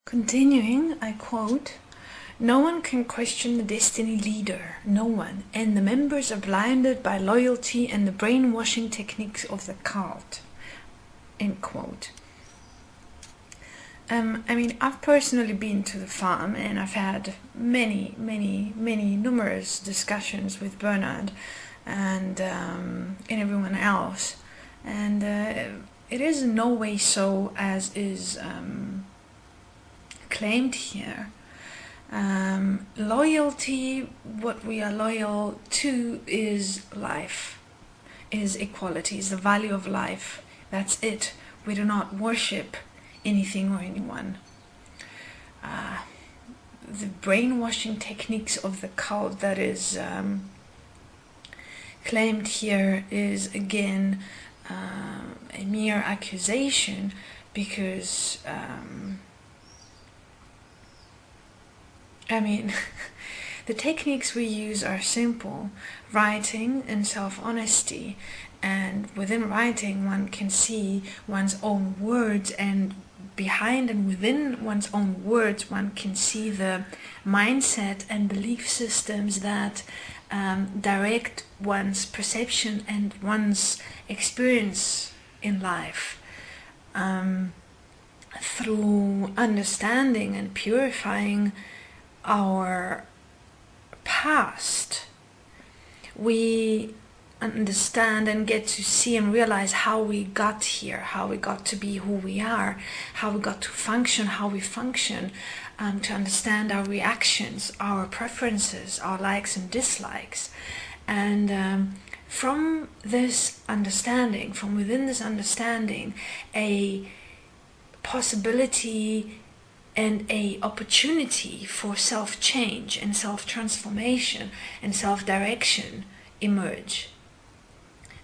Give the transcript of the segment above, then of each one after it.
Continuing, I quote, "No one can question the Desteni leader, no one, and the members are blinded by loyalty and the brainwashing techniques of the cult." End quote. I've personally been to the farm and I've had many numerous discussions with Bernard and everyone else, and it is in no way so as is claimed here. Loyalty, what we are loyal to is life, is equality, is the value of life. That's it. We do not worship anything or anyone. The brainwashing techniques of the cult that is claimed here is again a mere accusation, because the techniques we use are simple: writing and self-honesty, and within writing one can see one's own words, and behind and within one's own words one can see the mindset and belief systems that direct one's perception and one's experience in life. Through understanding and purifying our past, we understand and get to see and realize how we got here, how we got to be who we are, how we got to function, how we function, to understand our reactions, our preferences, our likes and dislikes. And from this understanding, from within this understanding, a possibility and a opportunity for self-change and self-transformation and self-direction emerge.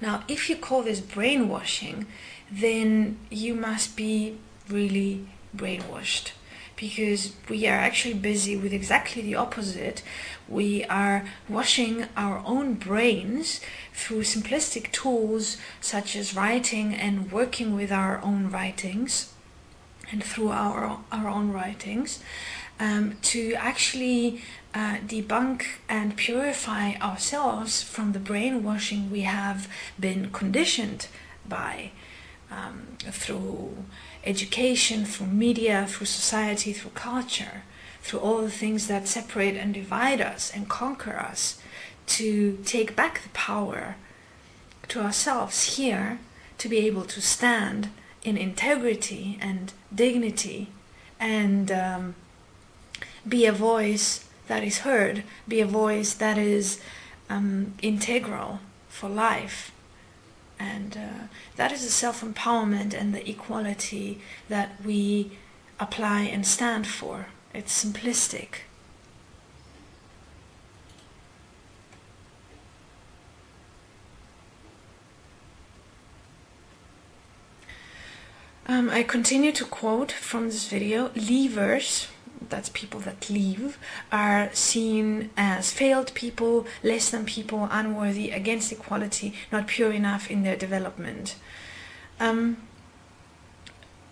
Now, if you call this brainwashing, then you must be really brainwashed, because we are actually busy with exactly the opposite. We are washing our own brains through simplistic tools such as writing and working with our own writings, and through our own writings, to actually debunk and purify ourselves from the brainwashing we have been conditioned by, through education, through media, through society, through culture, through all the things that separate and divide us and conquer us, to take back the power to ourselves here, to be able to stand in integrity and dignity, and be a voice that is heard, be a voice that is integral for life. And that is the self-empowerment and the equality that we apply and stand for. It's simplistic. I continue to quote from this video: "Leavers," that's people that leave, "are seen as failed people, less than people, unworthy, against equality, not pure enough in their development."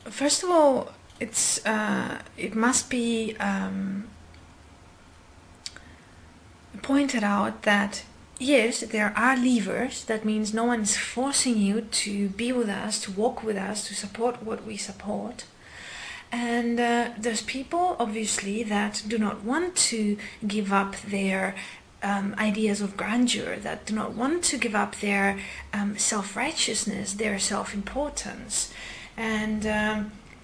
First of all, it must be pointed out that yes, there are leavers. That means no one is forcing you to be with us, to walk with us, to support what we support. And there's people, obviously, that do not want to give up their ideas of grandeur, that do not want to give up their self-righteousness, their self-importance. And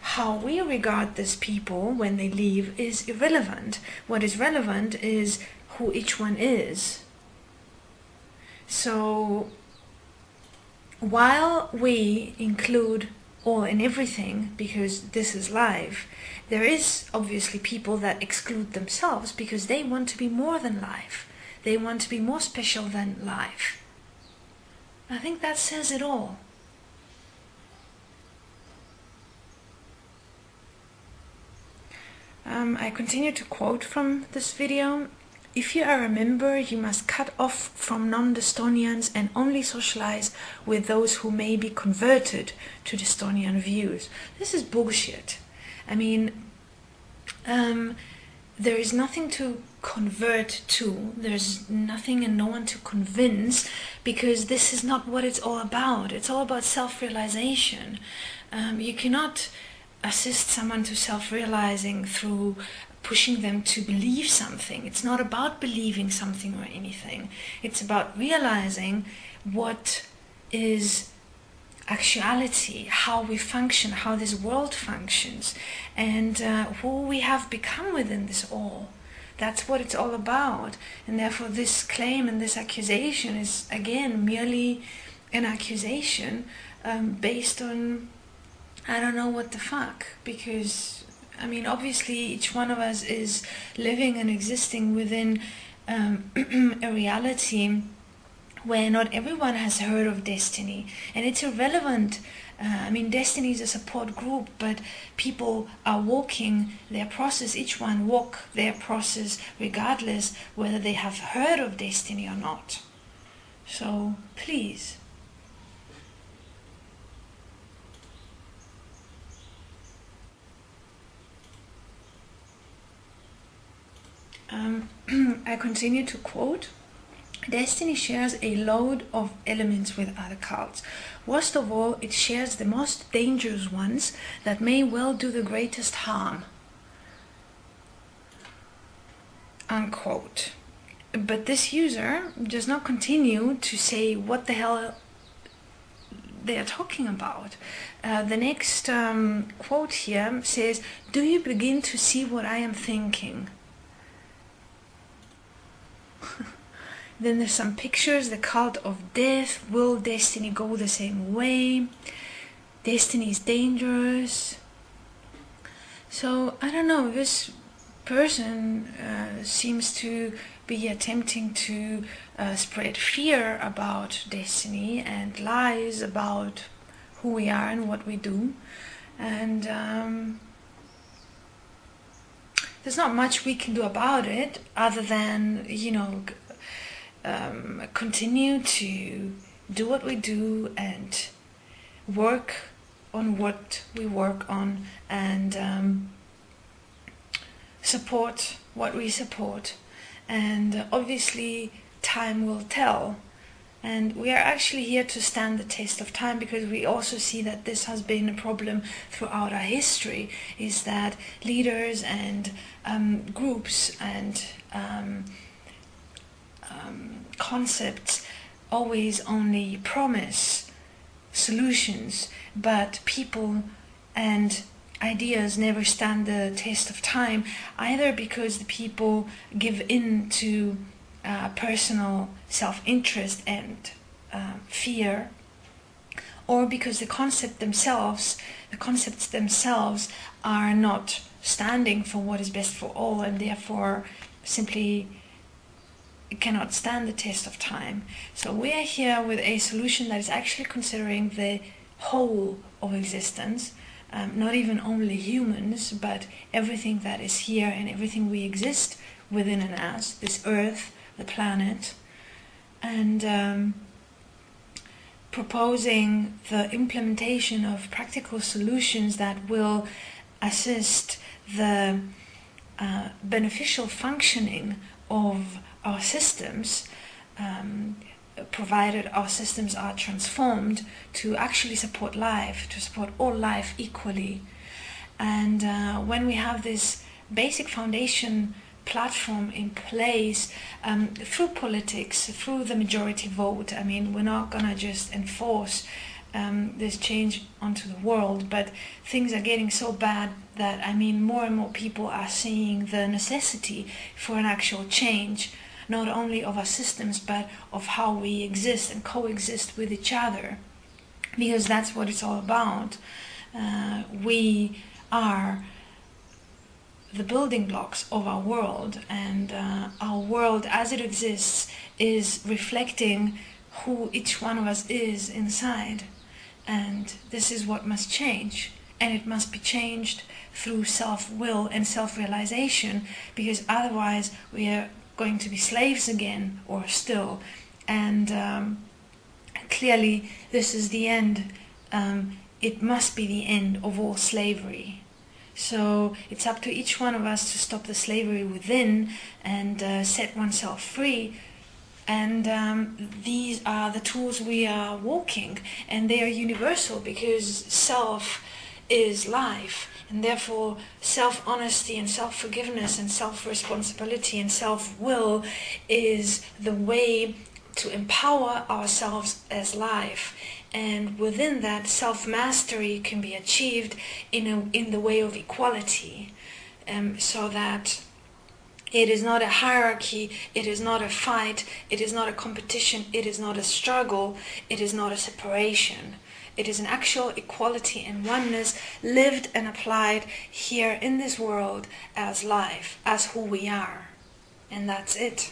how we regard these people when they leave is irrelevant. What is relevant is who each one is. So while we include all and everything, because this is life, there is obviously people that exclude themselves because they want to be more than life. They want to be more special than life. I think that says it all. I continue to quote from this video: "If you are a member, you must cut off from non-Destonians and only socialize with those who may be converted to Destonian views." This is bullshit. I mean, There is nothing to convert to. There's nothing and no one to convince, because this is not what it's all about. It's all about self-realization. You cannot assist someone to self-realizing through pushing them to believe something. It's not about believing something or anything. It's about realizing what is actuality, how we function, how this world functions, and who we have become within this all. That's what it's all about. And therefore this claim and this accusation is again merely an accusation based on I don't know what the fuck, because I mean obviously each one of us is living and existing within a reality where not everyone has heard of Desteni, and it's irrelevant. I mean, Desteni is a support group, but people are walking their process. Each one walk their process regardless whether they have heard of Desteni or not. So please. I continue to quote. Desteni shares a load of elements with other cults. Worst of all, it shares the most dangerous ones that may well do the greatest harm. Unquote. But this user does not continue to say what the hell they are talking about. The next quote here says, "Do you begin to see what I am thinking?" Then there's some pictures, the cult of death. Will Desteni go the same way? Desteni is dangerous. So, I don't know, this person seems to be attempting to spread fear about Desteni and lies about who we are and what we do. And there's not much we can do about it other than, you know, continue to do what we do and work on what we work on, and support what we support. And obviously time will tell, and we are actually here to stand the test of time, because we also see that this has been a problem throughout our history, is that leaders and groups and concepts always only promise solutions, but people and ideas never stand the test of time, either because the people give in to personal self-interest and fear, or because the concepts themselves are not standing for what is best for all, and therefore simply cannot stand the test of time. So we are here with a solution that is actually considering the whole of existence, not even only humans, but everything that is here and everything we exist within and as, this earth, the planet, and proposing the implementation of practical solutions that will assist the beneficial functioning of our systems, provided our systems are transformed to actually support life, to support all life equally. And when we have this basic foundation platform in place, through politics, through the majority vote, I mean, we're not gonna just enforce this change onto the world, but things are getting so bad that, I mean, more and more people are seeing the necessity for an actual change, not only of our systems, but of how we exist and coexist with each other, because that's what it's all about. We are the building blocks of our world, and our world as it exists is reflecting who each one of us is inside. And this is what must change, and it must be changed through self-will and self-realization, because otherwise we are going to be slaves again, or still. And clearly this is the end. It must be the end of all slavery. So it's up to each one of us to stop the slavery within and set oneself free. And these are the tools we are walking, and they are universal because self is life, and therefore self-honesty and self-forgiveness and self-responsibility and self-will is the way to empower ourselves as life. And within that, self-mastery can be achieved in the way of equality, so that it is not a hierarchy, it is not a fight, it is not a competition, it is not a struggle, it is not a separation. It is an actual equality and oneness lived and applied here in this world as life, as who we are. And that's it.